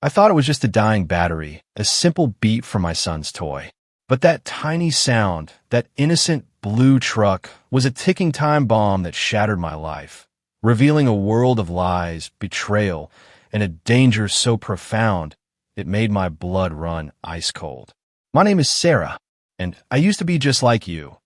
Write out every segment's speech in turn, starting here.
I thought it was just a dying battery, a simple beep from my son's toy. But that tiny sound, that innocent blue truck, was a ticking time bomb that shattered my life, revealing a world of lies, betrayal, and a danger so profound it made my blood run ice cold. My name is Sarah, and I used to be just like you,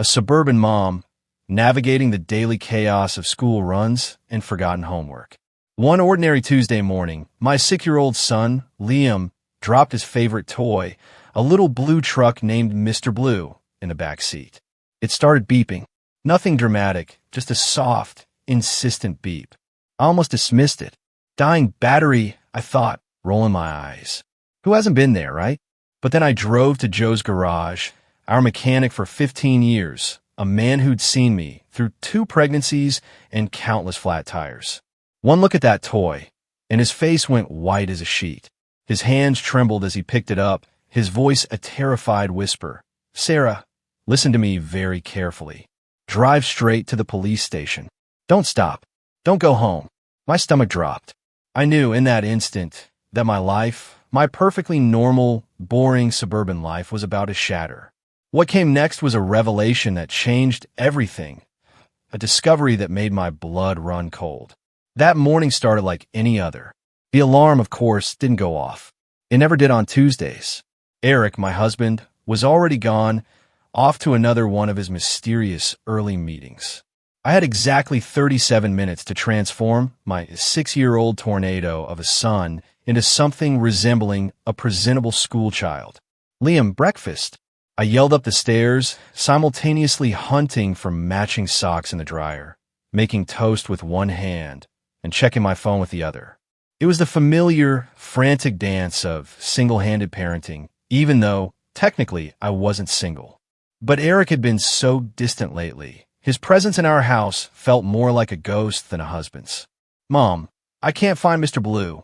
a suburban mom, navigating the daily chaos of school runs and forgotten homework. One ordinary Tuesday morning, my 6-year-old son, Liam, dropped his favorite toy, a little blue truck named Mr. Blue, in the back seat. It started beeping. Nothing dramatic, just a soft, insistent beep. I almost dismissed it. Dying battery, I thought, rolling my eyes. Who hasn't been there, right? But then I drove to Joe's garage, our mechanic for 15 years, a man who'd seen me through 2 pregnancies and countless flat tires. One look at that toy, and his face went white as a sheet. His hands trembled as he picked it up, his voice a terrified whisper. "Sarah, listen to me very carefully. Drive straight to the police station. Don't stop. Don't go home." My stomach dropped. I knew in that instant that my life, my perfectly normal, boring suburban life, was about to shatter. What came next was a revelation that changed everything, a discovery that made my blood run cold. That morning started like any other. The alarm, of course, didn't go off. It never did on Tuesdays. Eric, my husband, was already gone, off to another one of his mysterious early meetings. I had exactly 37 minutes to transform my 6-year-old tornado of a son into something resembling a presentable schoolchild. "Liam, breakfast." I yelled up the stairs, simultaneously hunting for matching socks in the dryer, making toast with one hand and checking my phone with the other. It was the familiar, frantic dance of single-handed parenting, even though, technically, I wasn't single. But Eric had been so distant lately. His presence in our house felt more like a ghost than a husband's. "Mom, I can't find Mr. Blue."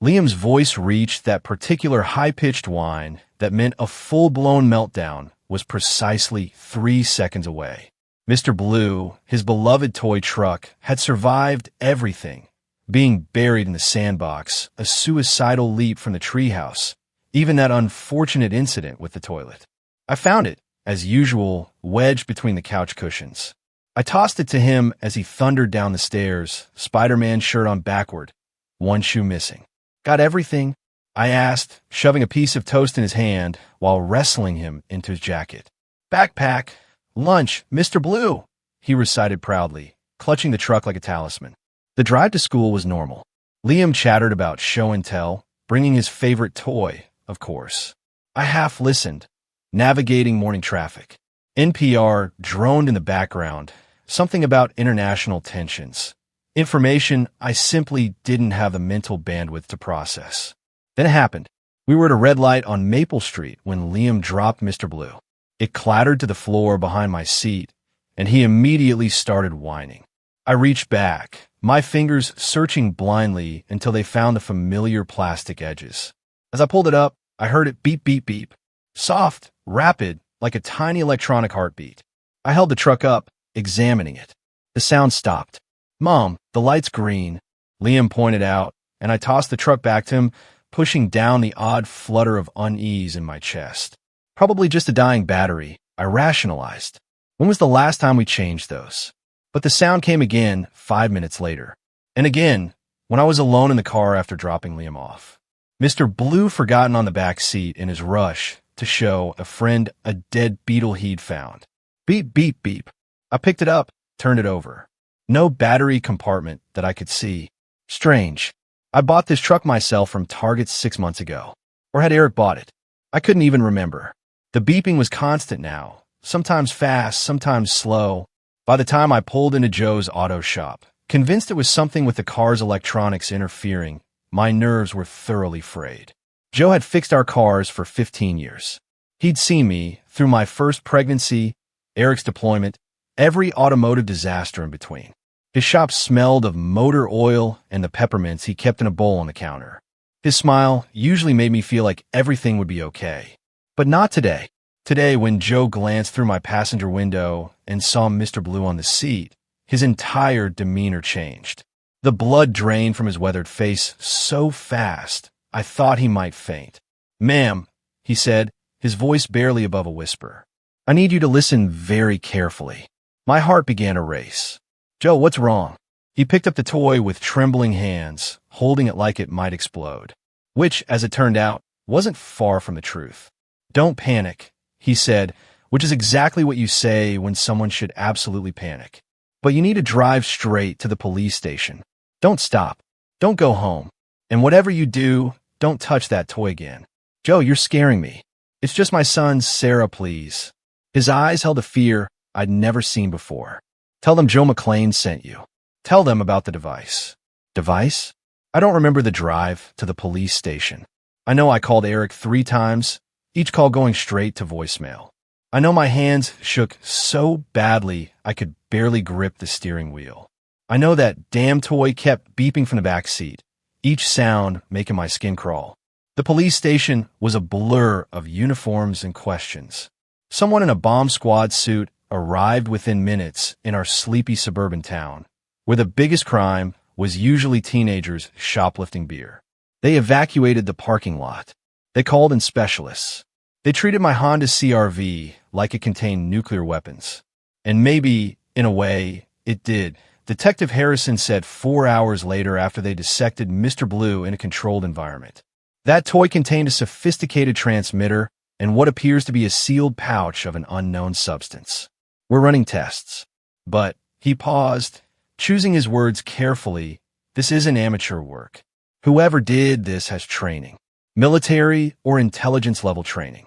Liam's voice reached that particular high-pitched whine that meant a full-blown meltdown was precisely 3 seconds away. Mr. Blue, his beloved toy truck, had survived everything, being buried in the sandbox, a suicidal leap from the treehouse, even that unfortunate incident with the toilet. I found it, as usual, wedged between the couch cushions. I tossed it to him as he thundered down the stairs, Spider-Man shirt on backward, one shoe missing. "Got everything?" I asked, shoving a piece of toast in his hand while wrestling him into his jacket. "Backpack, lunch, Mr. Blue," he recited proudly, clutching the truck like a talisman. The drive to school was normal. Liam chattered about show and tell, bringing his favorite toy, of course. I half listened, navigating morning traffic. NPR droned in the background, something about international tensions. Information I simply didn't have the mental bandwidth to process. Then it happened. We were at a red light on Maple Street when Liam dropped Mr. Blue. It clattered to the floor behind my seat, and he immediately started whining. I reached back, my fingers searching blindly until they found the familiar plastic edges. As I pulled it up, I heard it beep, beep, beep. Soft, rapid, like a tiny electronic heartbeat. I held the truck up, examining it. The sound stopped. "Mom, the light's green," Liam pointed out, and I tossed the truck back to him, pushing down the odd flutter of unease in my chest. Probably just a dying battery, I rationalized. When was the last time we changed those? But the sound came again 5 minutes later. And again, when I was alone in the car after dropping Liam off. Mr. Blue forgotten on the back seat in his rush to show a friend a dead beetle he'd found. Beep, beep, beep. I picked it up, turned it over. No battery compartment that I could see. Strange. I bought this truck myself from Target 6 months ago. Or had Eric bought it? I couldn't even remember. The beeping was constant now, sometimes fast, sometimes slow. By the time I pulled into Joe's auto shop, convinced it was something with the car's electronics interfering, my nerves were thoroughly frayed. Joe had fixed our cars for 15 years. He'd seen me through my first pregnancy, Eric's deployment, every automotive disaster in between. His shop smelled of motor oil and the peppermints he kept in a bowl on the counter. His smile usually made me feel like everything would be okay. But not today. Today, when Joe glanced through my passenger window and saw Mr. Blue on the seat, his entire demeanor changed. The blood drained from his weathered face so fast, I thought he might faint. "Ma'am," he said, his voice barely above a whisper. "I need you to listen very carefully." My heart began to race. "Joe, what's wrong?" He picked up the toy with trembling hands, holding it like it might explode. Which, as it turned out, wasn't far from the truth. "Don't panic," he said, which is exactly what you say when someone should absolutely panic. "But you need to drive straight to the police station. Don't stop. Don't go home. And whatever you do, don't touch that toy again." "Joe, you're scaring me." "It's just my son, Sarah, please." His eyes held a fear I'd never seen before. "Tell them Joe McLean sent you. Tell them about the device." "Device?" I don't remember the drive to the police station. I know I called Eric 3 times, each call going straight to voicemail. I know my hands shook so badly I could barely grip the steering wheel. I know that damn toy kept beeping from the back seat, each sound making my skin crawl. The police station was a blur of uniforms and questions. Someone in a bomb squad suit arrived within minutes in our sleepy suburban town, where the biggest crime was usually teenagers shoplifting beer. They evacuated the parking lot. They called in specialists. They treated my Honda CR-V like it contained nuclear weapons. And maybe, in a way, it did. Detective Harrison said 4 hours later after they dissected Mr. Blue in a controlled environment. That toy contained a sophisticated transmitter and what appears to be a sealed pouch of an unknown substance. "We're running tests." But, he paused, choosing his words carefully, "This isn't amateur work. Whoever did this has training. Military or intelligence-level training."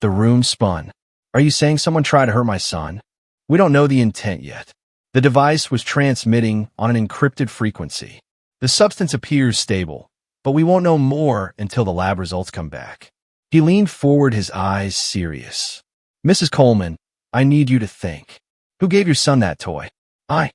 The room spun. "Are you saying someone tried to hurt my son?" "We don't know the intent yet. The device was transmitting on an encrypted frequency. The substance appears stable, but we won't know more until the lab results come back." He leaned forward, his eyes serious. "Mrs. Coleman, I need you to think. Who gave your son that toy?" I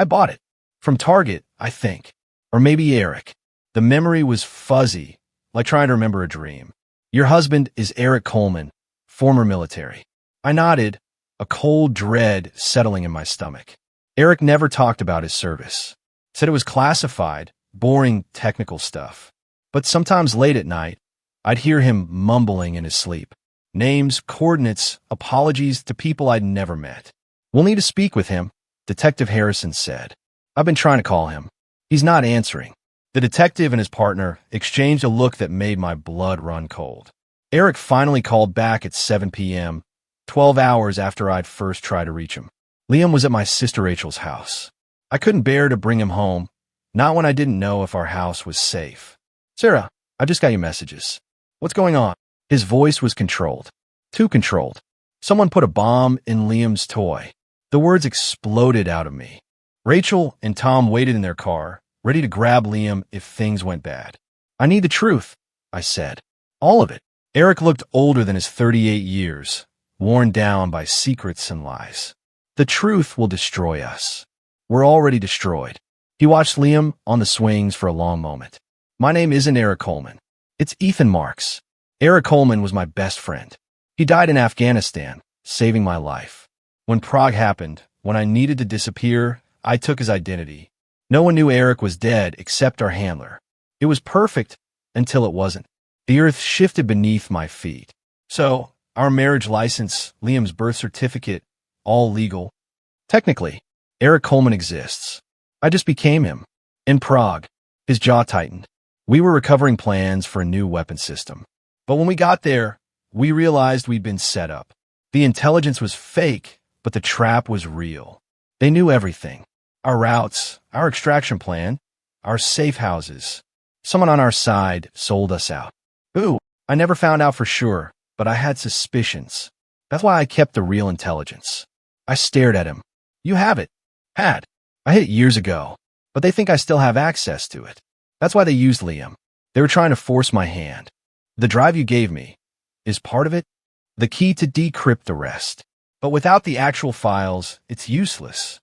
bought it. From Target, I think. Or maybe Eric." The memory was fuzzy, like trying to remember a dream. "Your husband is Eric Coleman, former military." I nodded, a cold dread settling in my stomach. Eric never talked about his service. Said it was classified, boring technical stuff. But sometimes late at night, I'd hear him mumbling in his sleep. Names, coordinates, apologies to people I'd never met. "We'll need to speak with him," Detective Harrison said. "I've been trying to call him. He's not answering." The detective and his partner exchanged a look that made my blood run cold. Eric finally called back at 7 p.m., 12 hours after I'd first tried to reach him. Liam was at my sister Rachel's house. I couldn't bear to bring him home, not when I didn't know if our house was safe. "Sarah, I just got your messages. What's going on?" His voice was controlled. Too controlled. Someone put a bomb in Liam's toy. The words exploded out of me. Rachel and Tom waited in their car, ready to grab Liam if things went bad. "I need the truth," I said. "All of it." Eric looked older than his 38 years, worn down by secrets and lies. "The truth will destroy us. We're already destroyed." He watched Liam on the swings for a long moment. "My name isn't Eric Coleman. It's Ethan Marks. Eric Coleman was my best friend. He died in Afghanistan, saving my life. When Prague happened, when I needed to disappear, I took his identity. No one knew Eric was dead except our handler. It was perfect until it wasn't. The earth shifted beneath my feet. So, our marriage license, Liam's birth certificate, all legal. Technically, Eric Coleman exists. I just became him. In Prague, his jaw tightened. We were recovering plans for a new weapon system. But when we got there, we realized we'd been set up. The intelligence was fake, but the trap was real. They knew everything. Our routes, our extraction plan, our safe houses. Someone on our side sold us out. Ooh, I never found out for sure, but I had suspicions. That's why I kept the real intelligence. I stared at him. "You have it." "Had. I hid it years ago, but they think I still have access to it. That's why they used Liam. They were trying to force my hand. The drive you gave me is part of it, the key to decrypt the rest. But without the actual files, it's useless."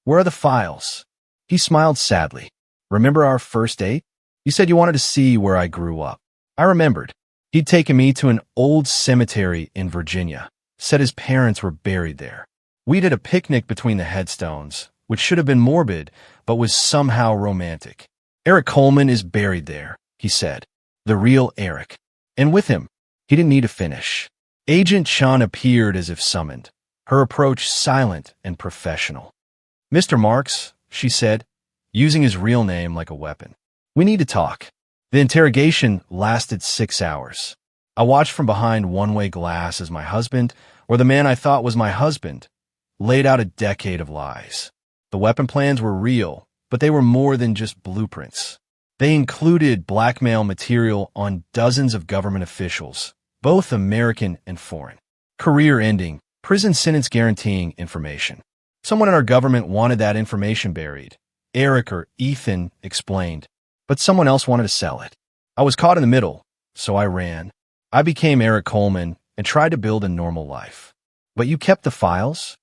"Where are the files?" He smiled sadly. "Remember our first date? You said you wanted to see where I grew up." I remembered. He'd taken me to an old cemetery in Virginia, said his parents were buried there. We did a picnic between the headstones, which should have been morbid, but was somehow romantic. "Eric Coleman is buried there," he said. The real Eric. And with him, he didn't need to finish. Agent Chun appeared as if summoned, her approach silent and professional. "Mr. Marks," she said, using his real name like a weapon. "We need to talk." The interrogation lasted 6 hours. I watched from behind one-way glass as my husband, or the man I thought was my husband, laid out a decade of lies. The weapon plans were real, but they were more than just blueprints. They included blackmail material on dozens of government officials, both American and foreign. Career-ending, prison sentence guaranteeing information. Someone in our government wanted that information buried. Eric or Ethan explained, but someone else wanted to sell it. I was caught in the middle, so I ran. I became Eric Coleman and tried to build a normal life. "But you kept the files?"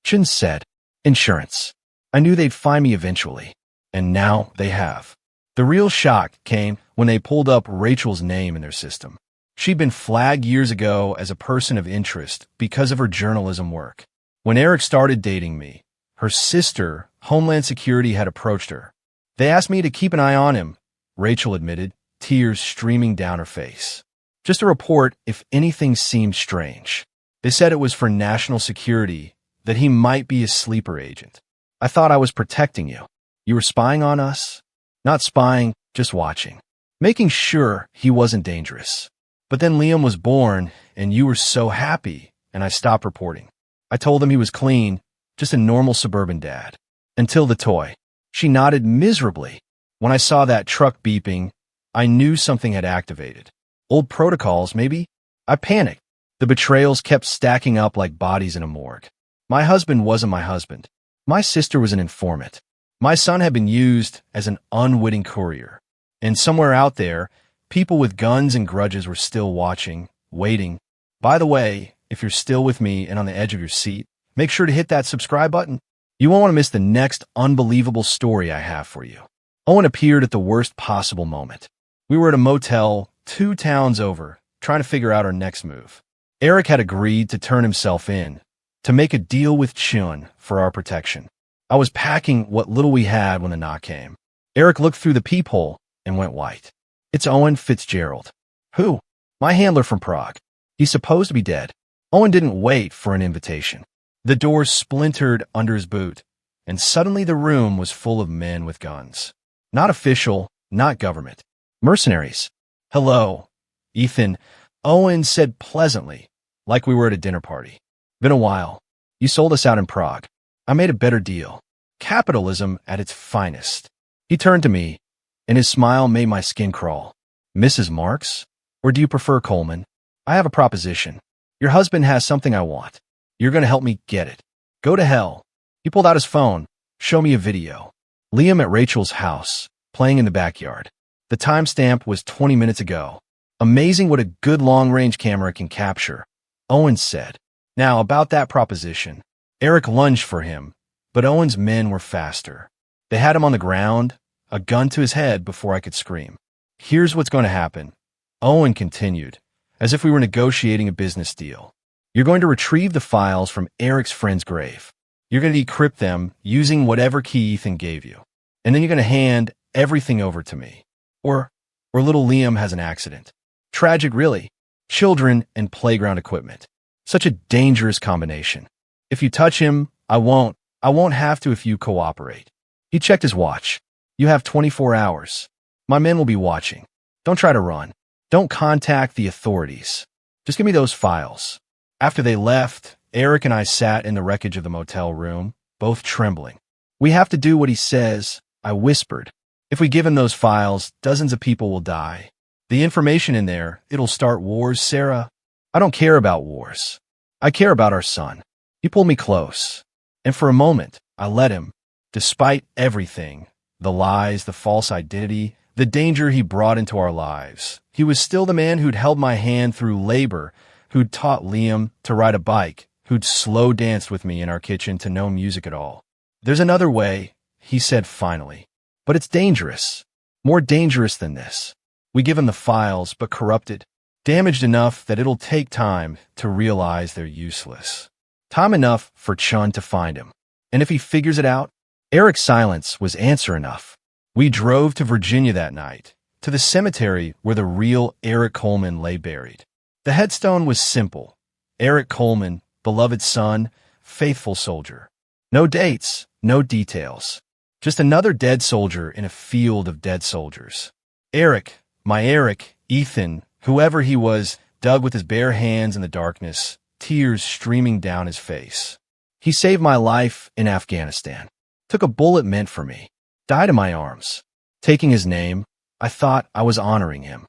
Chin said. "Insurance. I knew they'd find me eventually. And now they have." The real shock came when they pulled up Rachel's name in their system. She'd been flagged years ago as a person of interest because of her journalism work. When Eric started dating me, her sister, Homeland Security, had approached her. "They asked me to keep an eye on him," Rachel admitted, tears streaming down her face. "Just a report if anything seemed strange. They said it was for national security, that he might be a sleeper agent. I thought I was protecting you. You were spying on us?" "Not spying, just watching. Making sure he wasn't dangerous. But then Liam was born, and you were so happy, and I stopped reporting. I told him he was clean, just a normal suburban dad. Until the toy." She nodded miserably. "When I saw that truck beeping, I knew something had activated. Old protocols, maybe?" I panicked. The betrayals kept stacking up like bodies in a morgue. My husband wasn't my husband. My sister was an informant. My son had been used as an unwitting courier. And somewhere out there, people with guns and grudges were still watching, waiting. By the way, if you're still with me and on the edge of your seat, make sure to hit that subscribe button. You won't want to miss the next unbelievable story I have for you. Owen appeared at the worst possible moment. We were at a motel 2 towns over, trying to figure out our next move. Eric had agreed to turn himself in, to make a deal with Chun for our protection. I was packing what little we had when the knock came. Eric looked through the peephole and went white. "It's Owen Fitzgerald." "Who?" "My handler from Prague. He's supposed to be dead." Owen didn't wait for an invitation. The door splintered under his boot, and suddenly the room was full of men with guns. Not official, not government. Mercenaries. "Hello, Ethan," Owen said pleasantly, like we were at a dinner party. "Been a while. You sold us out in Prague. I made a better deal. Capitalism at its finest." He turned to me, and his smile made my skin crawl. "Mrs. Marks? Or do you prefer Coleman? I have a proposition. Your husband has something I want. You're going to help me get it. Go to hell." He pulled out his phone. "Show me a video." Liam at Rachel's house, playing in the backyard. The timestamp was 20 minutes ago. "Amazing what a good long-range camera can capture," Owen said. Now, about that proposition. Eric lunged for him, but Owen's men were faster. They had him on the ground, a gun to his head before I could scream. "Here's what's going to happen," Owen continued, as if we were negotiating a business deal. "You're going to retrieve the files from Eric's friend's grave. You're going to decrypt them using whatever key Ethan gave you. And then you're going to hand everything over to me. Or little Liam has an accident. Tragic, really. Children and playground equipment. Such a dangerous combination. If you touch him, I won't have to if you cooperate." He checked his watch. "You have 24 hours. My men will be watching. Don't try to run. Don't contact the authorities. Just give me those files." After they left, Eric and I sat in the wreckage of the motel room, both trembling. "We have to do what he says," I whispered. "If we give him those files, dozens of people will die. The information in there, it'll start wars, Sarah." "I don't care about wars. I care about our son." He pulled me close, and for a moment, I let him. Despite everything, the lies, the false identity, the danger he brought into our lives, he was still the man who'd held my hand through labor, who'd taught Liam to ride a bike, who'd slow danced with me in our kitchen to no music at all. "There's another way," he said finally, "but it's dangerous. More dangerous than this. We give him the files, but corrupted, damaged enough that it'll take time to realize they're useless. Time enough for Chun to find him. And if he figures it out, Eric's silence was answer enough. We drove to Virginia that night, to the cemetery where the real Eric Coleman lay buried. The headstone was simple. Eric Coleman, beloved son, faithful soldier. No dates, no details. Just another dead soldier in a field of dead soldiers. Eric, my Eric, Ethan, whoever he was, dug with his bare hands in the darkness, tears streaming down his face. He saved my life in Afghanistan. Took a bullet meant for me. Died in my arms. Taking his name, I thought I was honoring him.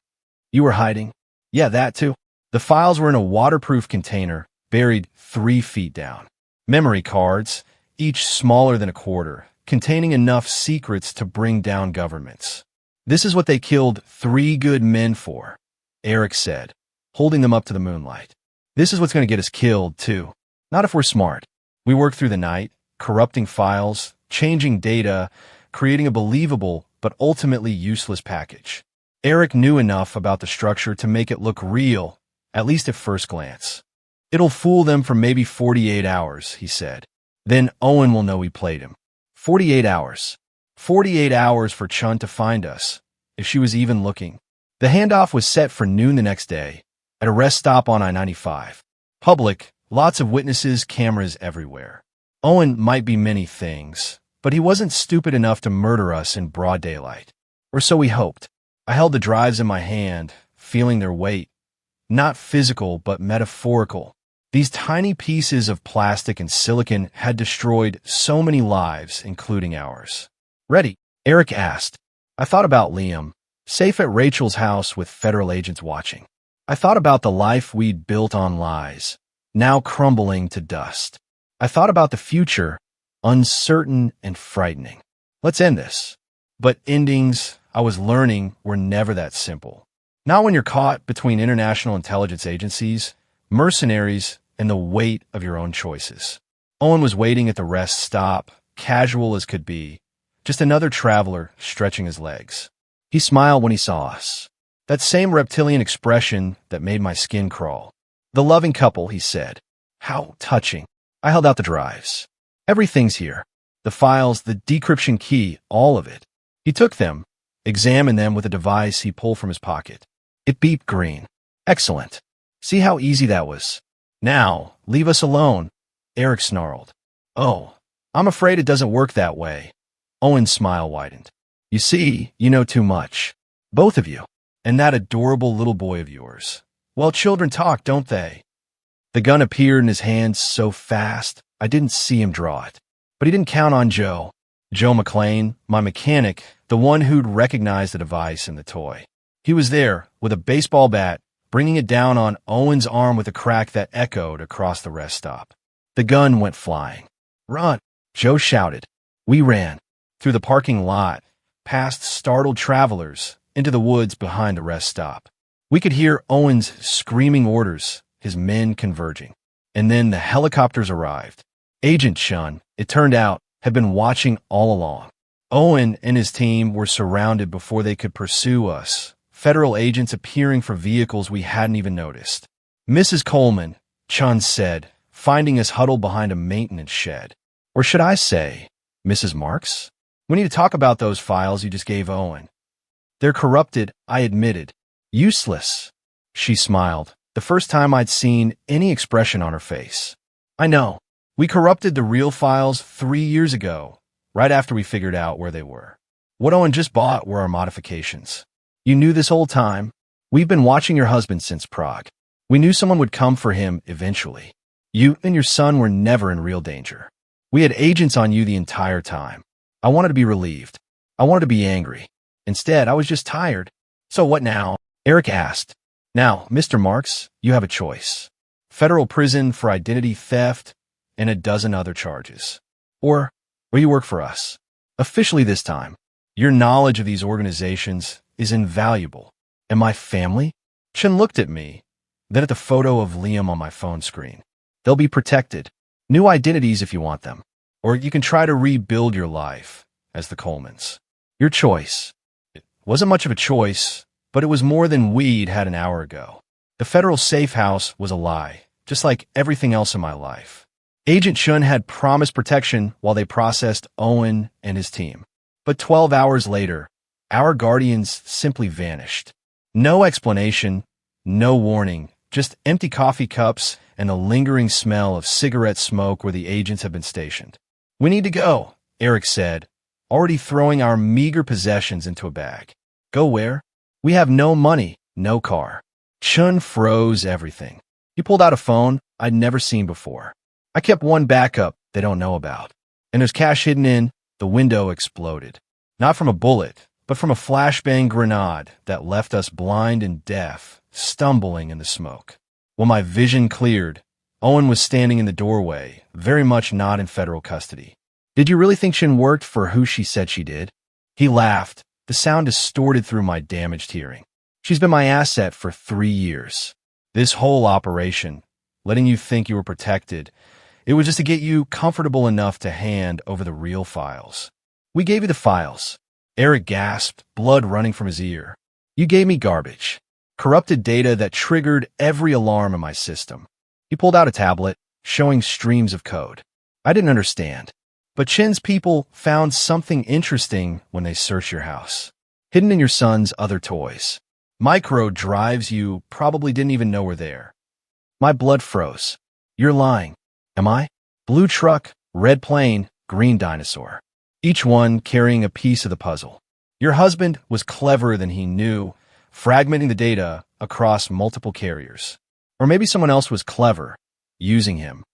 You were hiding? Yeah, that too. The files were in a waterproof container, buried 3 feet down. Memory cards, each smaller than a quarter, containing enough secrets to bring down governments. This is what they killed 3 good men for, Eric said, holding them up to the moonlight. This is what's going to get us killed, too. Not if we're smart. We work through the night, corrupting files, changing data, creating a believable but ultimately useless package. Eric knew enough about the structure to make it look real, at least at first glance. It'll fool them for maybe 48 hours, he said. Then Owen will know we played him. 48 hours. 48 hours for Chun to find us, if she was even looking. The handoff was set for noon the next day, at a rest stop on I-95. Public, lots of witnesses, cameras everywhere. Owen might be many things, but he wasn't stupid enough to murder us in broad daylight. Or so we hoped. I held the drives in my hand, feeling their weight. Not physical, but metaphorical. These tiny pieces of plastic and silicon had destroyed so many lives, including ours. Ready? Eric asked. I thought about Liam, safe at Rachel's house with federal agents watching. I thought about the life we'd built on lies, now crumbling to dust. I thought about the future, uncertain and frightening. Let's end this. But endings, I was learning, were never that simple. Not when you're caught between international intelligence agencies, mercenaries, and the weight of your own choices. Owen was waiting at the rest stop, casual as could be, just another traveler stretching his legs. He smiled when he saw us. That same reptilian expression that made my skin crawl. The loving couple, he said. How touching. I held out the drives. Everything's here. The files, the decryption key, all of it. He took them, examined them with a device he pulled from his pocket. It beeped green. Excellent. See how easy that was. Now, leave us alone, Eric snarled. Oh, I'm afraid it doesn't work that way. Owen's smile widened. You see, you know too much. Both of you. And that adorable little boy of yours. Well, children talk, don't they? The gun appeared in his hands so fast, I didn't see him draw it. But he didn't count on Joe. Joe McLean, my mechanic, the one who'd recognized the device in the toy. He was there, with a baseball bat, bringing it down on Owen's arm with a crack that echoed across the rest stop. The gun went flying. Run, Joe shouted. We ran. Through the parking lot, past startled travelers, into the woods behind the rest stop. We could hear Owen's screaming orders, his men converging. And then the helicopters arrived. Agent Chun, it turned out, had been watching all along. Owen and his team were surrounded before they could pursue us, federal agents appearing for vehicles we hadn't even noticed. Mrs. Coleman, Chun said, finding us huddled behind a maintenance shed. Or should I say, Mrs. Marks? We need to talk about those files you just gave Owen. They're corrupted, I admitted. Useless. She smiled, the first time I'd seen any expression on her face. I know. We corrupted the real files 3 years ago, right after we figured out where they were. What Owen just bought were our modifications. You knew this whole time. We've been watching your husband since Prague. We knew someone would come for him eventually. You and your son were never in real danger. We had agents on you the entire time. I wanted to be relieved. I wanted to be angry. Instead, I was just tired. So what now? Eric asked. Now, Mr. Marks, you have a choice. Federal prison for identity theft and a dozen other charges. Or you work for us. Officially this time. Your knowledge of these organizations is invaluable. And my family? Chun looked at me, then at the photo of Liam on my phone screen. They'll be protected. New identities if you want them. Or you can try to rebuild your life as the Colemans. Your choice. It wasn't much of a choice, but it was more than we'd had an hour ago. The federal safe house was a lie, just like everything else in my life. Agent Chun had promised protection while they processed Owen and his team. But 12 hours later, Our guardians simply vanished. No explanation, no warning, just empty coffee cups and the lingering smell of cigarette smoke where the agents have been stationed. "We need to go," Eric said, already throwing our meager possessions into a bag. "Go where?" "We have no money, no car." Chun froze everything. He pulled out a phone I'd never seen before. "I kept one backup they don't know about. And there's cash hidden in." The window exploded. Not from a bullet, but from a flashbang grenade that left us blind and deaf, stumbling in the smoke. When my vision cleared, Owen was standing in the doorway, very much not in federal custody. "Did you really think Shin worked for who she said she did?" He laughed, the sound distorted through my damaged hearing. "She's been my asset for 3 years. This whole operation, letting you think you were protected, it was just to get you comfortable enough to hand over the real files." "We gave you the files." Eric gasped, blood running from his ear. "You gave me garbage. Corrupted data that triggered every alarm in my system." He pulled out a tablet, showing streams of code. I didn't understand. But Chin's people found something interesting when they searched your house. Hidden in your son's other toys. Micro drives you probably didn't even know were there. My blood froze. "You're lying." "Am I?" "Blue truck, red plane, green dinosaur. Each one carrying a piece of the puzzle. Your husband was cleverer than he knew, fragmenting the data across multiple carriers. Or maybe someone else was clever, using him."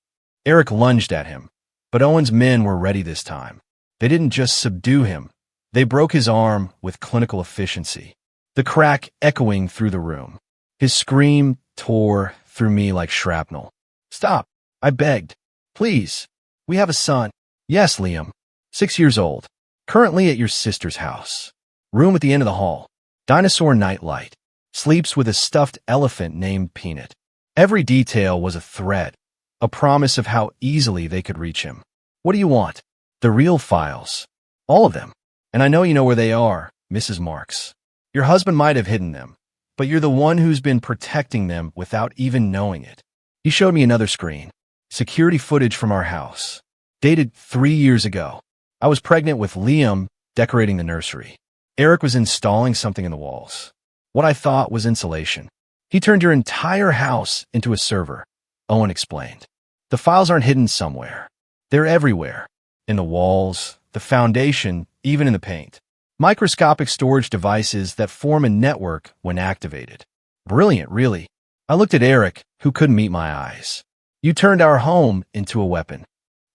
Eric lunged at him, but Owen's men were ready this time. They didn't just subdue him, they broke his arm with clinical efficiency, the crack echoing through the room. His scream tore through me like shrapnel. "Stop," I begged. "Please. We have a son." "Yes, Liam. 6 years old. Currently at your sister's house. Room at the end of the hall. Dinosaur nightlight. Sleeps with a stuffed elephant named Peanut." Every detail was a threat, a promise of how easily they could reach him. "What do you want?" "The real files. All of them. And I know you know where they are, Mrs. Marks. Your husband might have hidden them, but you're the one who's been protecting them without even knowing it." He showed me another screen. Security footage from our house. Dated 3 years ago. I was pregnant with Liam decorating the nursery. Eric was installing something in the walls. What I thought was insulation. "He turned your entire house into a server," Owen explained. "The files aren't hidden somewhere. They're everywhere. In the walls, the foundation, even in the paint. Microscopic storage devices that form a network when activated." Brilliant, really. I looked at Eric, who couldn't meet my eyes. "You turned our home into a weapon."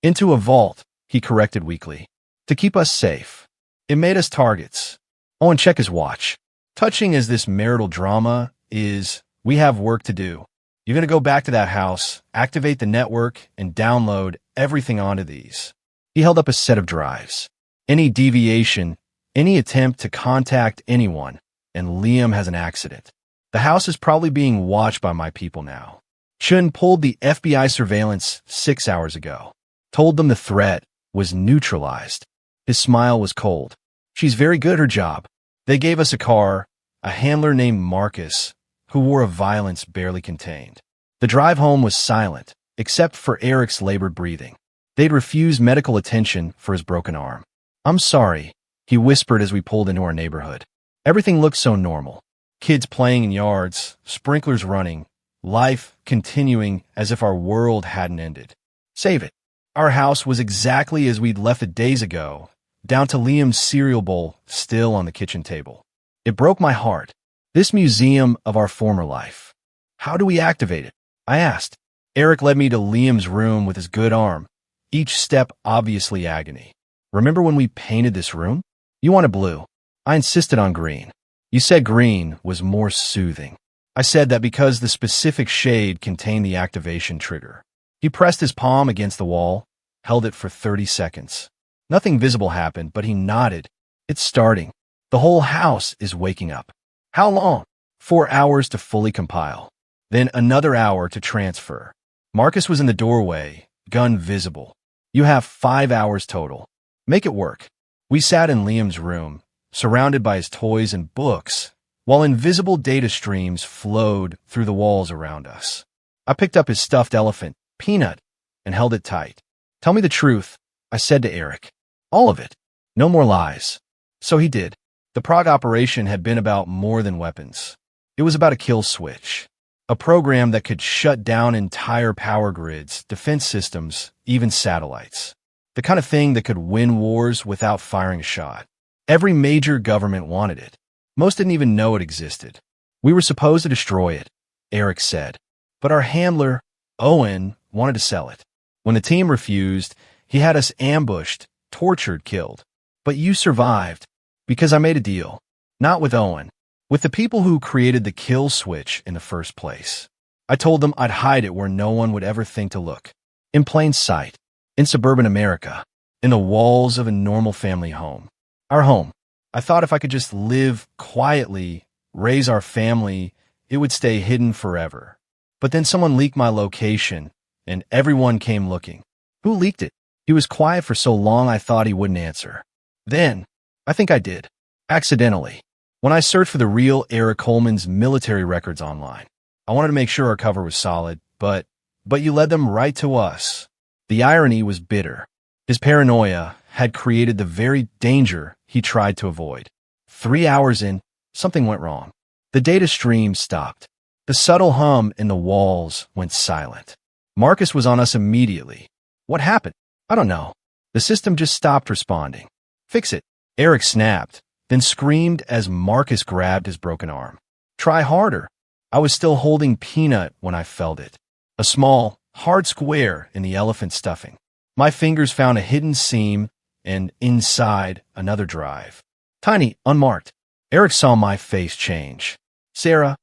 "Into a vault," he corrected weakly. "To keep us safe. It made us targets." Owen checked his watch. "Touching as this marital drama is, we have work to do. You're going to go back to that house, activate the network, and download everything onto these." He held up a set of drives. "Any deviation, any attempt to contact anyone, and Liam has an accident. The house is probably being watched by my people now. Chun pulled the FBI surveillance 6 hours ago. Told them the threat was neutralized." His smile was cold. "She's very good at her job. They gave us a car, a handler named Marcus, who wore a violence barely contained. The drive home was silent, except for Eric's labored breathing. They'd refused medical attention for his broken arm. "I'm sorry," he whispered as we pulled into our neighborhood. Everything looked so normal. Kids playing in yards, sprinklers running, life continuing as if our world hadn't ended. Save it. Our house was exactly as we'd left it days ago, down to Liam's cereal bowl still on the kitchen table. It broke my heart. This museum of our former life. "How do we activate it?" I asked. Eric led me to Liam's room with his good arm, each step obviously agony. "Remember when we painted this room? You wanted blue. I insisted on green. You said green was more soothing." I said that because the specific shade contained the activation trigger. He pressed his palm against the wall, held it for 30 seconds. Nothing visible happened, but he nodded. "It's starting. The whole house is waking up." "How long?" 4 hours to fully compile. Then another hour to transfer. Marcus was in the doorway, gun visible. "You have 5 hours total. Make it work." We sat in Liam's room, surrounded by his toys and books, while invisible data streams flowed through the walls around us. I picked up his stuffed elephant, Peanut, and held it tight. "Tell me the truth," I said to Eric. "All of it. No more lies." So he did. The Prague operation had been about more than weapons. It was about a kill switch, a program that could shut down entire power grids, defense systems, even satellites. The kind of thing that could win wars without firing a shot. Every major government wanted it. Most didn't even know it existed. We were supposed to destroy it, Eric said. But our handler, Owen, wanted to sell it. When the team refused, he had us ambushed, tortured, killed. But you survived, because I made a deal. Not with Owen. With the people who created the kill switch in the first place. I told them I'd hide it where no one would ever think to look. In plain sight. In suburban America. In the walls of a normal family home. Our home. I thought if I could just live quietly, raise our family, it would stay hidden forever. But then someone leaked my location, and everyone came looking. Who leaked it? He was quiet for so long I thought he wouldn't answer. Then, I think I did. Accidentally. When I searched for the real Eric Coleman's military records online. I wanted to make sure our cover was solid, but you led them right to us. The irony was bitter. His paranoia had created the very danger he tried to avoid. 3 hours in, something went wrong. The data stream stopped. The subtle hum in the walls went silent. Marcus was on us immediately. What happened? I don't know. The system just stopped responding. Fix it. Eric snapped, then screamed as Marcus grabbed his broken arm. Try harder. I was still holding Peanut when I felt it. A small, hard square in the elephant stuffing. My fingers found a hidden seam, and inside, another drive. Tiny, unmarked. Eric saw my face change. Sarah,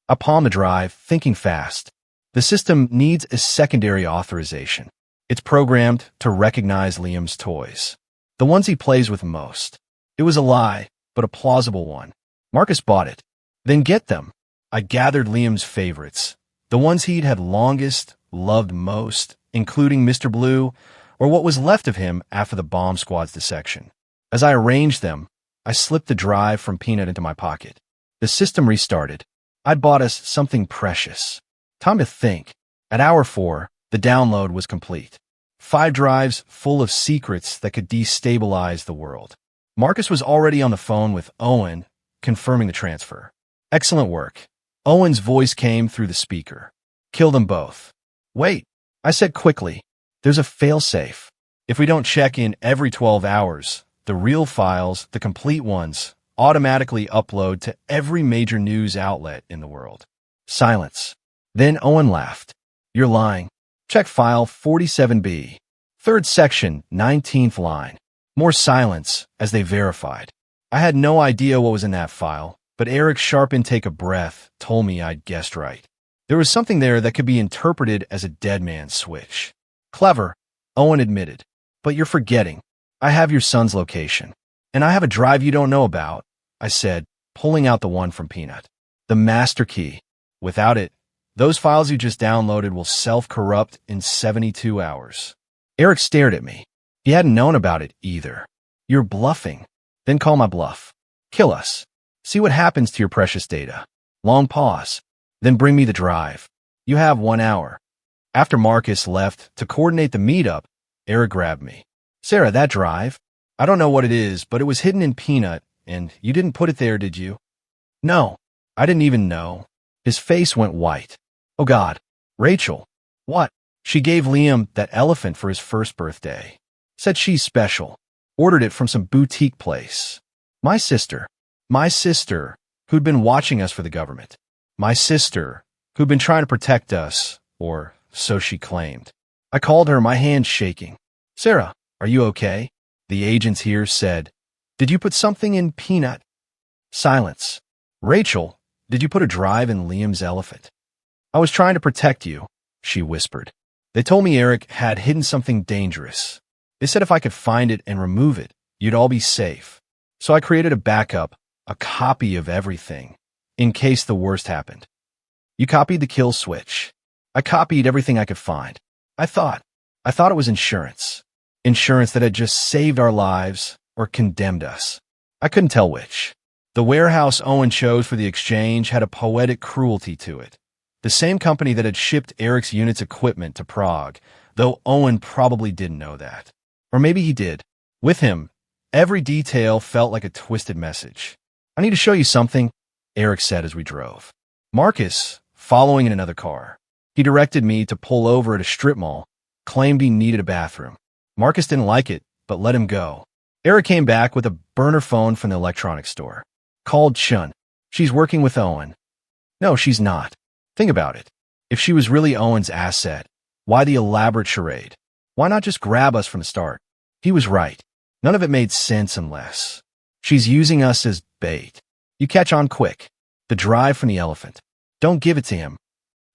I palmed the drive, thinking fast. The system needs a secondary authorization. It's programmed to recognize Liam's toys. The ones he plays with most. It was a lie, but a plausible one. Marcus bought it. Then get them. I gathered Liam's favorites. The ones he'd had longest, loved most, including Mr. Blue, or what was left of him after the bomb squad's dissection. As I arranged them, I slipped the drive from Peanut into my pocket. The system restarted. I'd bought us something precious. Time to think. At hour 4, the download was complete. 5 drives full of secrets that could destabilize the world. Marcus was already on the phone with Owen, confirming the transfer. Excellent work. Owen's voice came through the speaker. Kill them both. Wait, I said quickly. There's a failsafe. If we don't check in every 12 hours, the real files, the complete ones, automatically upload to every major news outlet in the world. Silence. Then Owen laughed. You're lying. Check file 47B. 3rd section, 19th line. More silence as they verified. I had no idea what was in that file, but Eric's sharp intake of breath told me I'd guessed right. There was something there that could be interpreted as a dead man's switch. Clever, Owen admitted. But you're forgetting. I have your son's location. And I have a drive you don't know about, I said, pulling out the one from Peanut. The master key. Without it, those files you just downloaded will self-corrupt in 72 hours. Eric stared at me. He hadn't known about it either. You're bluffing. Then call my bluff. Kill us. See what happens to your precious data. Long pause. Then bring me the drive. You have 1 hour. After Marcus left to coordinate the meetup, Eric grabbed me. Sarah, that drive? I don't know what it is, but it was hidden in Peanut, and you didn't put it there, did you? No. I didn't even know. His face went white. Oh God. Rachel. What? She gave Liam that elephant for his first birthday. Said she's special. Ordered it from some boutique place. My sister, who'd been watching us for the government. My sister, who'd been trying to protect us, or so she claimed. I called her, my hand shaking. Sarah, are you okay? The agents here said, did you put something in Peanut? Silence. Rachel, did you put a drive in Liam's elephant? I was trying to protect you, she whispered. They told me Eric had hidden something dangerous. They said if I could find it and remove it, you'd all be safe. So I created a backup, a copy of everything, in case the worst happened. You copied the kill switch. I copied everything I could find. I thought it was insurance. Insurance that had just saved our lives or condemned us. I couldn't tell which. The warehouse Owen chose for the exchange had a poetic cruelty to it. The same company that had shipped Eric's unit's equipment to Prague, though Owen probably didn't know that. Or maybe he did. With him, every detail felt like a twisted message. I need to show you something, Eric said as we drove. Marcus, following in another car. He directed me to pull over at a strip mall, claimed he needed a bathroom. Marcus didn't like it, but let him go. Eric came back with a burner phone from the electronics store. Called Chun. She's working with Owen. No, she's not. Think about it. If she was really Owen's asset, why the elaborate charade? Why not just grab us from the start? He was right. None of it made sense unless she's using us as bait. You catch on quick. The drive from the elephant. Don't give it to him.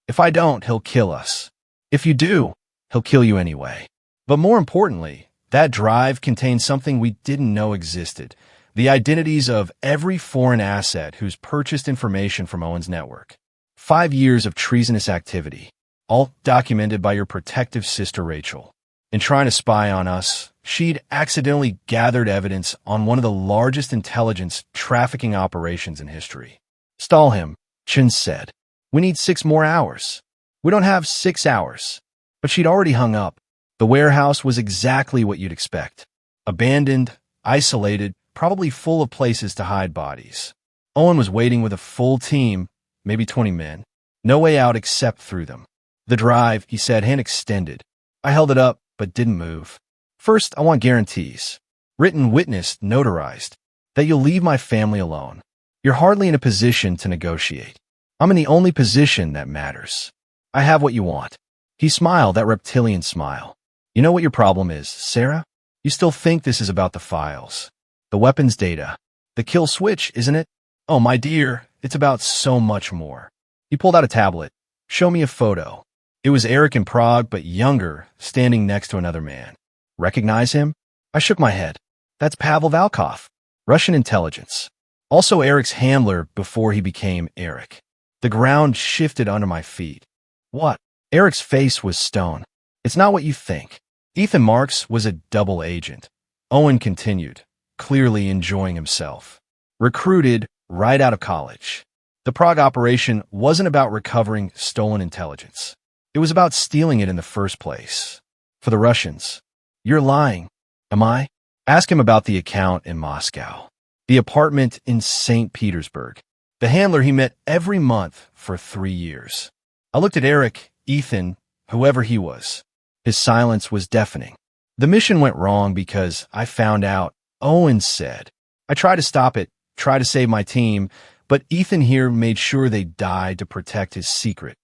If I don't, he'll kill us. If you do, he'll kill you anyway. But more importantly, that drive contained something we didn't know existed. The identities of every foreign asset who's purchased information from Owen's network. 5 years of treasonous activity, all documented by your protective sister Rachel. In trying to spy on us, she'd accidentally gathered evidence on one of the largest intelligence trafficking operations in history. Stall him, Chin said. We need 6 more hours. We don't have 6 hours. But she'd already hung up. The warehouse was exactly what you'd expect. Abandoned, isolated, probably full of places to hide bodies. Owen was waiting with a full team, maybe 20 men. No way out except through them. The drive, he said, hand extended. I held it up, but didn't move. First, I want guarantees. Written, witnessed, notarized. That you'll leave my family alone. You're hardly in a position to negotiate. I'm in the only position that matters. I have what you want. He smiled, that reptilian smile. You know what your problem is, Sarah? You still think this is about the files. The weapons data. The kill switch, isn't it? Oh, my dear, it's about so much more. He pulled out a tablet. Show me a photo. It was Eric in Prague, but younger, standing next to another man. Recognize him? I shook my head. That's Pavel Valkov, Russian intelligence. Also Eric's handler before he became Eric. The ground shifted under my feet. What? Eric's face was stone. It's not what you think. Ethan Marks was a double agent. Owen continued, clearly enjoying himself. Recruited right out of college. The Prague operation wasn't about recovering stolen intelligence. It was about stealing it in the first place. For the Russians. You're lying. Am I? Ask him about the account in Moscow. The apartment in St. Petersburg. The handler he met every month for 3 years. I looked at Eric, Ethan, whoever he was. His silence was deafening. The mission went wrong because I found out, Owen said. I tried to stop it, tried to save my team, but Ethan here made sure they died to protect his secret.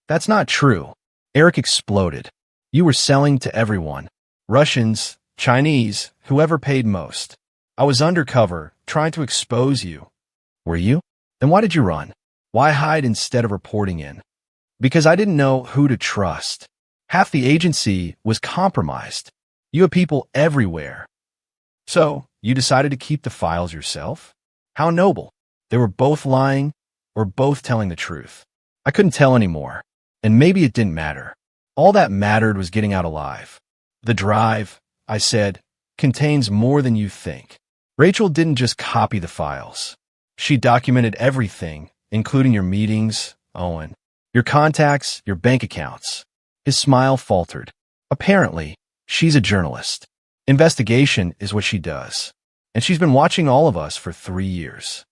That's not true. Eric exploded. You were selling to everyone. Russians, Chinese, whoever paid most. I was undercover, trying to expose you. Were you? Then why did you run? Why hide instead of reporting in? Because I didn't know who to trust. Half the agency was compromised. You had people everywhere. So, you decided to keep the files yourself? How noble. They were both lying or both telling the truth. I couldn't tell anymore. And maybe it didn't matter. All that mattered was getting out alive. The drive, I said, contains more than you think. Rachel didn't just copy the files. She documented everything, including your meetings, Owen, your contacts, your bank accounts. His smile faltered. Apparently, she's a journalist. Investigation is what she does. And she's been watching all of us for 3 years.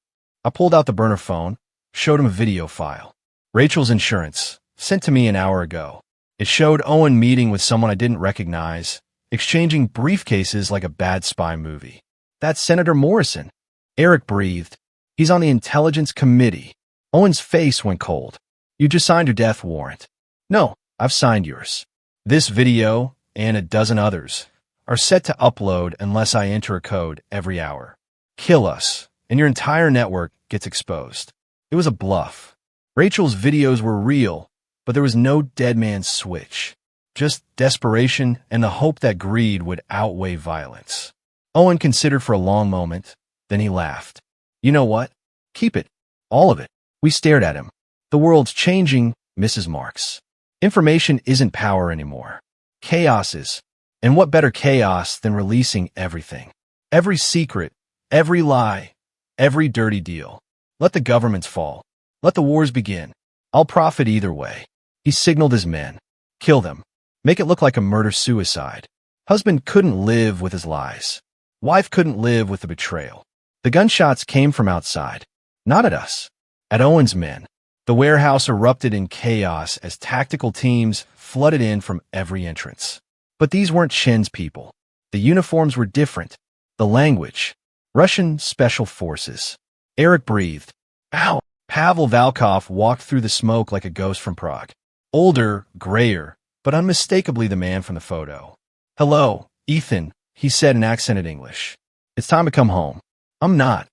I pulled out the burner phone, showed him a video file. Rachel's insurance, sent to me an hour ago. It showed Owen meeting with someone I didn't recognize, exchanging briefcases like a bad spy movie. That's Senator Morrison. Eric breathed. He's on the intelligence committee. Owen's face went cold. You just signed your death warrant. No, I've signed yours. This video, and a dozen others, are set to upload unless I enter a code every hour. Kill us, and your entire network gets exposed. It was a bluff. Rachel's videos were real, but there was no dead man's switch. Just desperation and the hope that greed would outweigh violence. Owen considered for a long moment, then he laughed. You know what? Keep it. All of it. We stared at him. The world's changing, Mrs. Marks. Information isn't power anymore. Chaos is. And what better chaos than releasing everything? Every secret, every lie, every dirty deal. Let the governments fall. Let the wars begin. I'll profit either way. He signaled his men. Kill them. Make it look like a murder-suicide. Husband couldn't live with his lies. Wife couldn't live with the betrayal. The gunshots came from outside, not at us, at Owen's men. The warehouse erupted in chaos as tactical teams flooded in from every entrance. But these weren't Shin's people. The uniforms were different. The language. Russian Special Forces. Eric breathed. Ow! Pavel Valkov walked through the smoke like a ghost from Prague. Older, grayer, but unmistakably the man from the photo. Hello, Ethan, he said in accented English. It's time to come home. I'm not.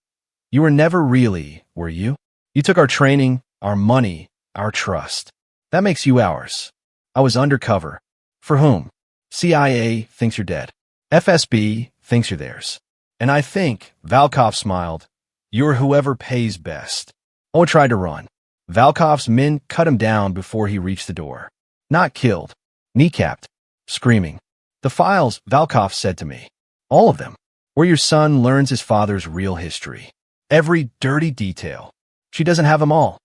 You were never really, were you? You took our training, our money, our trust. That makes you ours. I was undercover. For whom? CIA thinks you're dead. FSB thinks you're theirs. And I think, Valkov smiled, you're whoever pays best. Owen tried to run. Valkov's men cut him down before he reached the door. Not killed. Kneecapped. Screaming. The files, Valkov said to me. All of them. Where your son learns his father's real history. Every dirty detail. She doesn't have them all,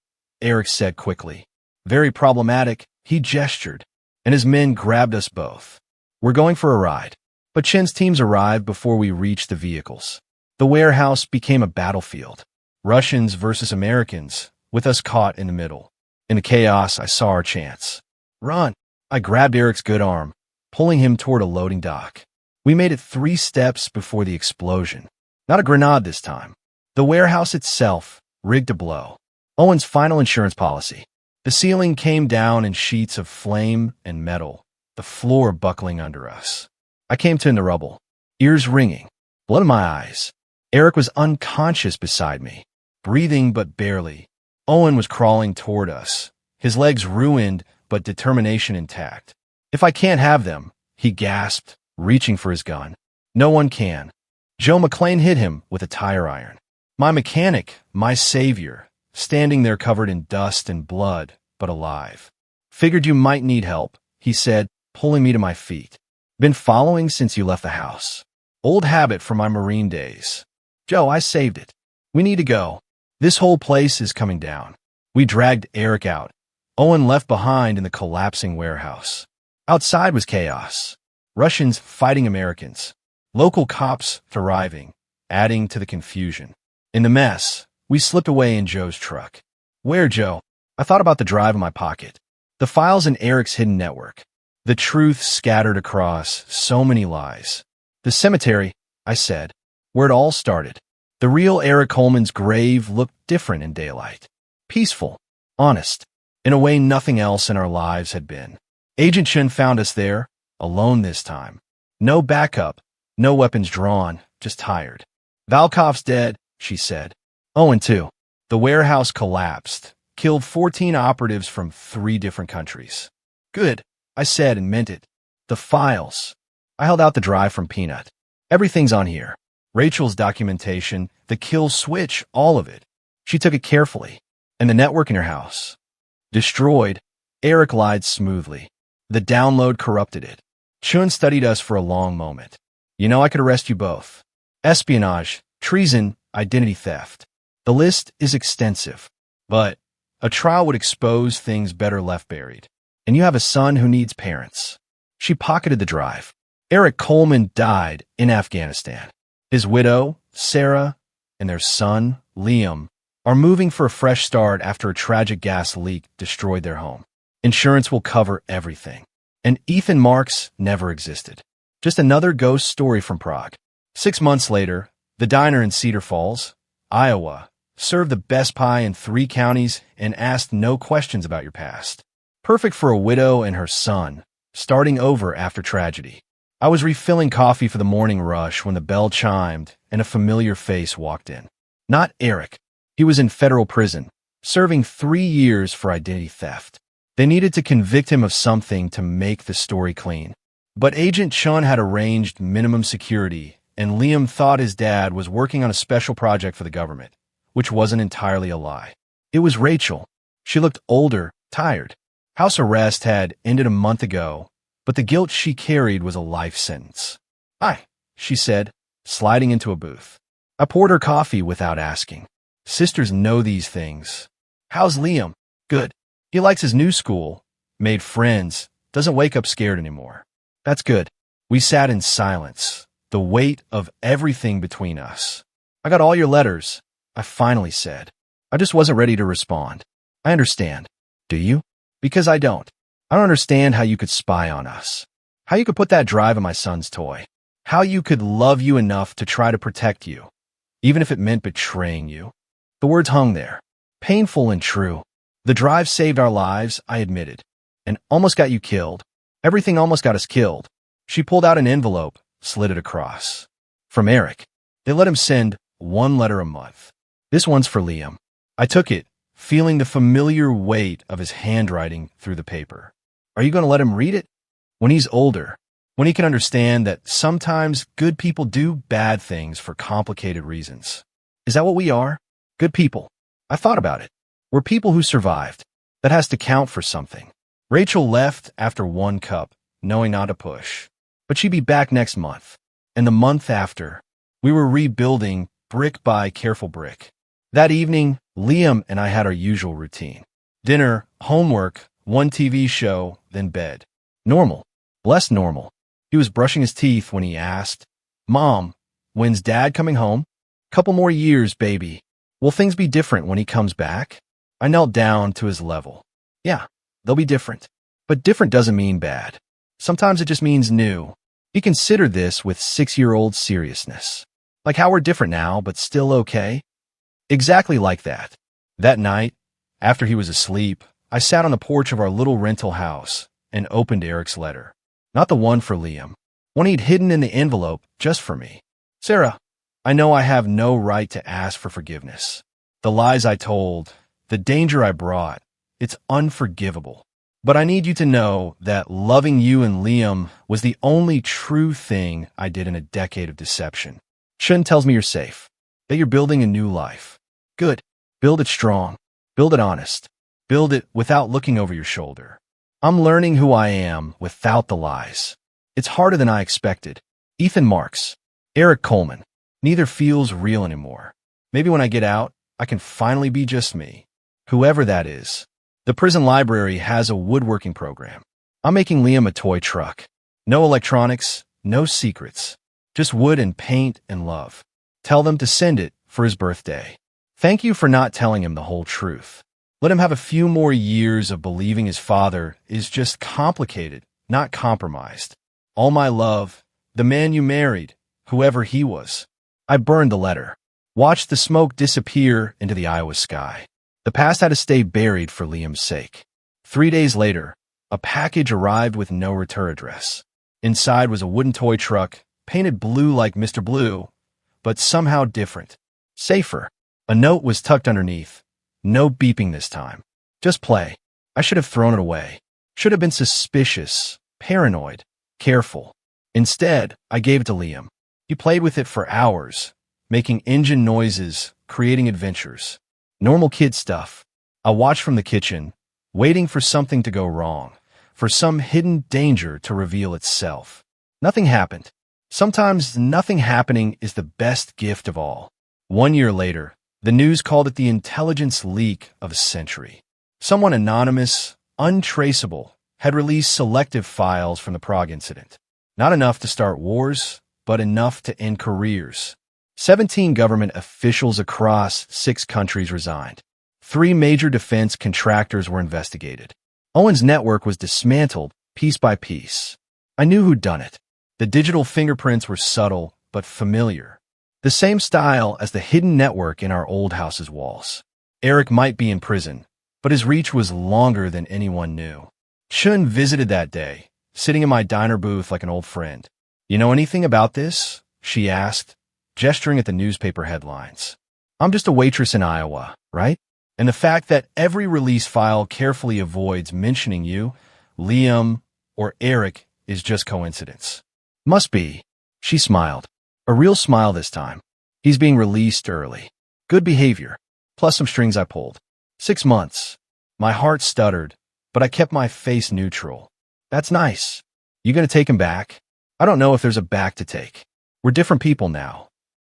Eric said quickly. Very problematic, he gestured, and his men grabbed us both. We're going for a ride. But Chen's teams arrived before we reached the vehicles. The warehouse became a battlefield. Russians versus Americans, with us caught in the middle. In the chaos, I saw our chance. Run! I grabbed Eric's good arm, pulling him toward a loading dock. We made it 3 steps before the explosion. Not a grenade this time. The warehouse itself, rigged to blow. Owen's final insurance policy. The ceiling came down in sheets of flame and metal, the floor buckling under us. I came to in the rubble, ears ringing, blood in my eyes. Eric was unconscious beside me, breathing but barely. Owen was crawling toward us, his legs ruined but determination intact. If I can't have them, he gasped, reaching for his gun. No one can. Joe McLean hit him with a tire iron. My mechanic, my savior, standing there covered in dust and blood, but alive. Figured you might need help, he said, pulling me to my feet. Been following since you left the house. Old habit from my Marine days. Joe, I saved it. We need to go. This whole place is coming down. We dragged Eric out. Owen left behind in the collapsing warehouse. Outside was chaos. Russians fighting Americans. Local cops thriving, adding to the confusion. In the mess, we slipped away in Joe's truck. Where, Joe? I thought about the drive in my pocket. The files in Eric's hidden network. The truth scattered across so many lies. The cemetery, I said, where it all started. The real Eric Coleman's grave looked different in daylight. Peaceful, honest, in a way nothing else in our lives had been. Agent Chen found us there, alone this time. No backup, no weapons drawn, just tired. Valkov's dead, she said. Owen too. The warehouse collapsed, killed 14 operatives from 3 different countries. Good, I said and meant it. The files. I held out the drive from Peanut. Everything's on here. Rachel's documentation, the kill switch, all of it. She took it carefully. And the network in her house. Destroyed. Eric lied smoothly. The download corrupted it. Chun studied us for a long moment. You know I could arrest you both. Espionage, treason, identity theft. The list is extensive. But a trial would expose things better left buried. And you have a son who needs parents. She pocketed the drive. Eric Coleman died in Afghanistan. His widow, Sarah, and their son, Liam, are moving for a fresh start after a tragic gas leak destroyed their home. Insurance will cover everything. And Ethan Marks never existed. Just another ghost story from Prague. 6 months later, the diner in Cedar Falls, Iowa, served the best pie in 3 counties and asked no questions about your past. Perfect for a widow and her son, starting over after tragedy. I was refilling coffee for the morning rush when the bell chimed and a familiar face walked in. Not Eric. He was in federal prison, serving 3 years for identity theft. They needed to convict him of something to make the story clean. But Agent Chun had arranged minimum security, and Liam thought his dad was working on a special project for the government, which wasn't entirely a lie. It was Rachel. She looked older, tired. House arrest had ended a month ago, but the guilt she carried was a life sentence. Hi, she said, sliding into a booth. I poured her coffee without asking. Sisters know these things. How's Liam? Good. He likes his new school, made friends, doesn't wake up scared anymore. That's good. We sat in silence, the weight of everything between us. I got all your letters, I finally said. I just wasn't ready to respond. I understand. Do you? Because I don't. I don't understand how you could spy on us. How you could put that drive in my son's toy. How you could love you enough to try to protect you, even if it meant betraying you. The words hung there, painful and true. The drive saved our lives, I admitted, and almost got you killed. Everything almost got us killed. She pulled out an envelope, slid it across. From Eric. They let him send one letter a month. This one's for Liam. I took it, feeling the familiar weight of his handwriting through the paper. Are you going to let him read it? When he's older, when he can understand that sometimes good people do bad things for complicated reasons. Is that what we are? Good people. I thought about it. We're people who survived. That has to count for something. Rachel left after one cup, knowing not to push. But she'd be back next month. And the month after, we were rebuilding brick by careful brick. That evening, Liam and I had our usual routine. Dinner, homework, one TV show, then bed. Normal. Less normal. He was brushing his teeth when he asked, "Mom, when's Dad coming home?" "Couple more years, baby. Will things be different when he comes back?" I knelt down to his level. Yeah, they'll be different. But different doesn't mean bad. Sometimes it just means new. He considered this with 6-year-old seriousness. Like how we're different now, but still okay? Exactly like that. That night, after he was asleep, I sat on the porch of our little rental house and opened Eric's letter. Not the one for Liam. One he'd hidden in the envelope just for me. "Sarah, I know I have no right to ask for forgiveness. The lies I told, the danger I brought, it's unforgivable. But I need you to know that loving you and Liam was the only true thing I did in a decade of deception. Shun tells me you're safe, that you're building a new life. Good. Build it strong. Build it honest. Build it without looking over your shoulder. I'm learning who I am without the lies. It's harder than I expected. Ethan Marks. Eric Coleman. Neither feels real anymore. Maybe when I get out, I can finally be just me. Whoever that is. The prison library has a woodworking program. I'm making Liam a toy truck. No electronics, no secrets. Just wood and paint and love. Tell them to send it for his birthday. Thank you for not telling him the whole truth. Let him have a few more years of believing his father is just complicated, not compromised. All my love, the man you married, whoever he was. I burned the letter. Watched the smoke disappear into the Iowa sky. The past had to stay buried for Liam's sake. 3 days later, a package arrived with no return address. Inside was a wooden toy truck, painted blue like Mr. Blue, but somehow different. Safer. A note was tucked underneath. No beeping this time. Just play. I should have thrown it away. Should have been suspicious, paranoid, careful. Instead, I gave it to Liam. He played with it for hours, making engine noises, creating adventures. Normal kid stuff. I watched from the kitchen, waiting for something to go wrong, for some hidden danger to reveal itself. Nothing happened. Sometimes nothing happening is the best gift of all. 1 year later, the news called it the intelligence leak of a century. Someone anonymous, untraceable, had released selective files from the Prague incident. Not enough to start wars, but enough to end careers. 17 government officials across 6 countries resigned. 3 major defense contractors were investigated. Owen's network was dismantled piece by piece. I knew who'd done it. The digital fingerprints were subtle but familiar. The same style as the hidden network in our old house's walls. Eric might be in prison, but his reach was longer than anyone knew. Chun visited that day, sitting in my diner booth like an old friend. "You know anything about this?" she asked, gesturing at the newspaper headlines. "I'm just a waitress in Iowa, right? And the fact that every release file carefully avoids mentioning you, Liam, or Eric is just coincidence." "Must be." She smiled. A real smile this time. "He's being released early. Good behavior. Plus some strings I pulled. 6 months." My heart stuttered, but I kept my face neutral. "That's nice. You gonna take him back?" "I don't know if there's a back to take. We're different people now."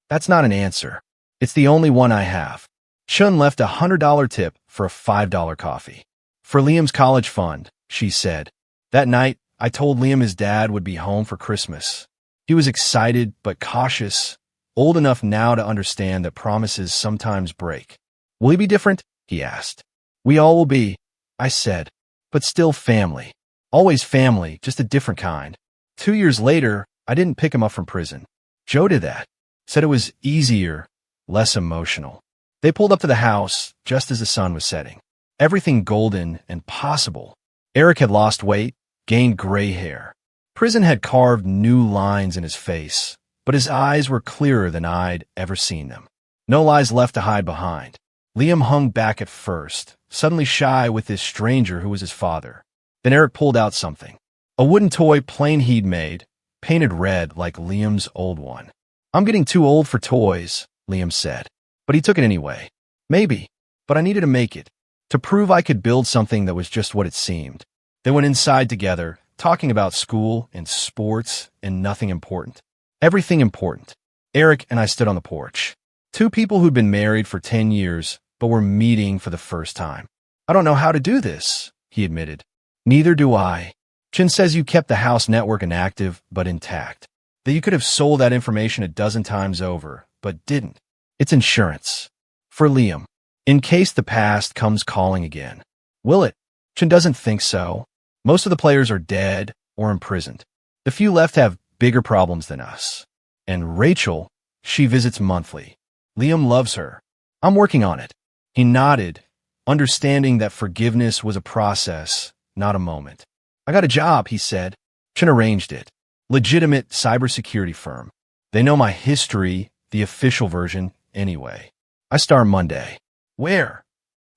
"That's not an answer. It's the only one I have." Chun left a $100 tip for a $5 coffee. "For Liam's college fund," she said. That night, I told Liam his dad would be home for Christmas. He was excited but cautious. old enough now to understand that promises sometimes break. Will he be different? He asked. We all will be, I said, but still family. Always family, just a different kind. 2 years later, I didn't pick him up from prison. Joe did that. Said it was easier, less emotional. They pulled up to the house just as the sun was setting. Everything golden and possible. Eric had lost weight, gained gray hair. Prison had carved new lines in his face, but his eyes were clearer than I'd ever seen them. No lies left to hide behind. Liam hung back at first, suddenly shy with this stranger who was his father. Then Eric pulled out something. A wooden toy Plain he'd made, painted red like Liam's old one. I'm getting too old for toys, Liam said. But he took it anyway. Maybe, but I needed to make it, to prove I could build something that was just what it seemed. They went inside together, talking about school and sports and nothing important. Everything important. Eric and I stood on the porch. Two people who'd been married for 10 years, but were meeting for the first time. I don't know how to do this, he admitted. Neither do I. Chin says you kept the house network inactive, but intact. That you could have sold that information a dozen times over, but didn't. It's insurance. For Liam. In case the past comes calling again. Will it? Chin doesn't think so. Most of the players are dead or imprisoned. The few left have bigger problems than us. And Rachel, she visits monthly. Liam loves her. I'm working on it. He nodded, understanding that forgiveness was a process, not a moment. I got a job, he said. Chin arranged it. Legitimate cybersecurity firm. They know my history, the official version, anyway. I start Monday. Where?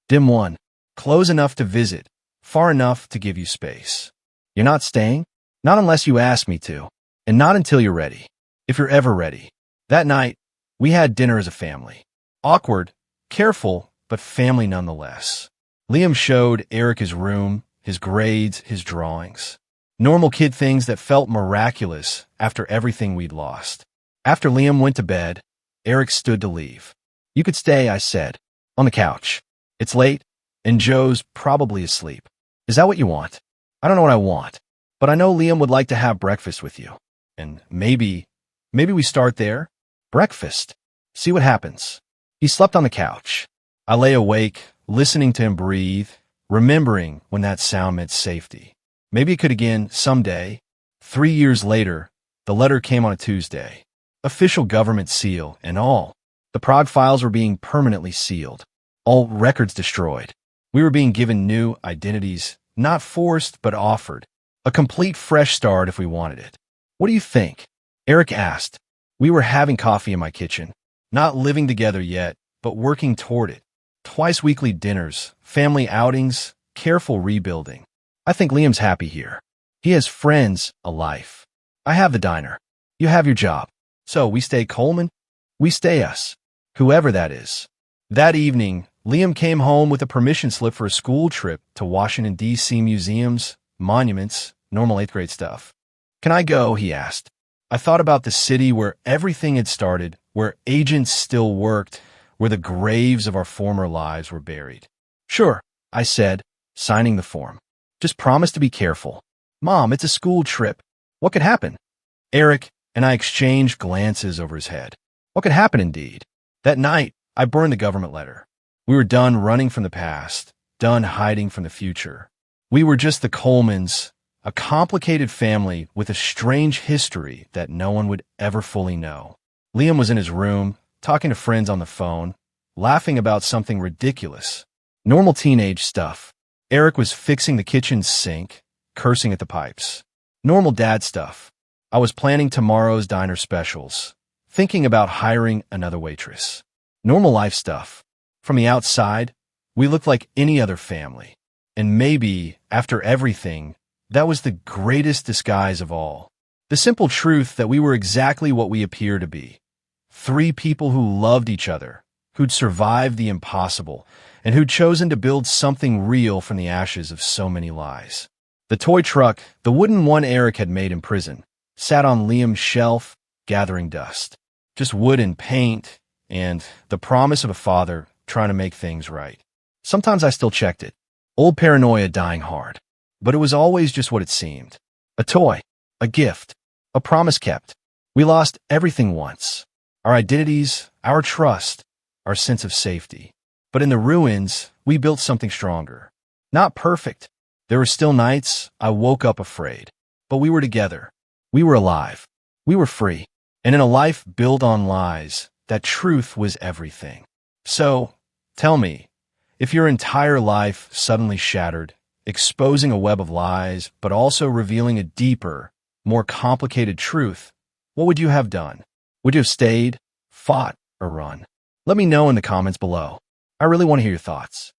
Dim 1. Close enough to visit. Far enough to give you space. You're not staying? Not unless you ask me to. And not until you're ready. If you're ever ready. That night, we had dinner as a family. Awkward, careful, but family nonetheless. Liam showed Eric his room, his grades, his drawings. Normal kid things that felt miraculous after everything we'd lost. After Liam went to bed, Eric stood to leave. You could stay, I said, on the couch. It's late, and Joe's probably asleep. Is that what you want? I don't know what I want, but I know Liam would like to have breakfast with you. And maybe we start there? Breakfast. See what happens. He slept on the couch. I lay awake, listening to him breathe, remembering when that sound meant safety. Maybe it could again someday. 3 years later, the letter came on a Tuesday. Official government seal and all. The Prague files were being permanently sealed. All records destroyed. We were being given new identities, not forced but offered. A complete fresh start if we wanted it. What do you think? Eric asked. We were having coffee in my kitchen. Not living together yet, but working toward it. Twice weekly dinners, family outings, careful rebuilding. I think Liam's happy here. He has friends, a life. I have the diner. You have your job. So we stay Coleman? We stay us. Whoever that is. That evening, Liam came home with a permission slip for a school trip to Washington, D.C. museums, monuments, normal 8th grade stuff. Can I go? He asked. I thought about the city where everything had started, where agents still worked, where the graves of our former lives were buried. Sure, I said, signing the form. Just promise to be careful. Mom, it's a school trip. What could happen? Eric and I exchanged glances over his head. What could happen indeed? That night, I burned the government letter. We were done running from the past, done hiding from the future. We were just the Colemans, a complicated family with a strange history that no one would ever fully know. Liam was in his room, talking to friends on the phone, laughing about something ridiculous. Normal teenage stuff. Eric was fixing the kitchen sink, cursing at the pipes. Normal dad stuff. I was planning tomorrow's diner specials, thinking about hiring another waitress. Normal life stuff. From the outside, we looked like any other family. And maybe, after everything, that was the greatest disguise of all. The simple truth that we were exactly what we appear to be. 3 people who loved each other, who'd survived the impossible, and who'd chosen to build something real from the ashes of so many lies. The toy truck, the wooden one Eric had made in prison, sat on Liam's shelf, gathering dust. Just wood and paint, and the promise of a father trying to make things right. Sometimes I still checked it. Old paranoia dying hard. But it was always just what it seemed. A toy, a gift, a promise kept. We lost everything once. our identities, our trust, our sense of safety. But in the ruins, we built something stronger. Not perfect. There were still nights I woke up afraid. But we were together. We were alive. We were free. And in a life built on lies, that truth was everything. So, tell me, if your entire life suddenly shattered, exposing a web of lies, but also revealing a deeper, more complicated truth, what would you have done? Would you have stayed, fought, or run? Let me know in the comments below. I really want to hear your thoughts.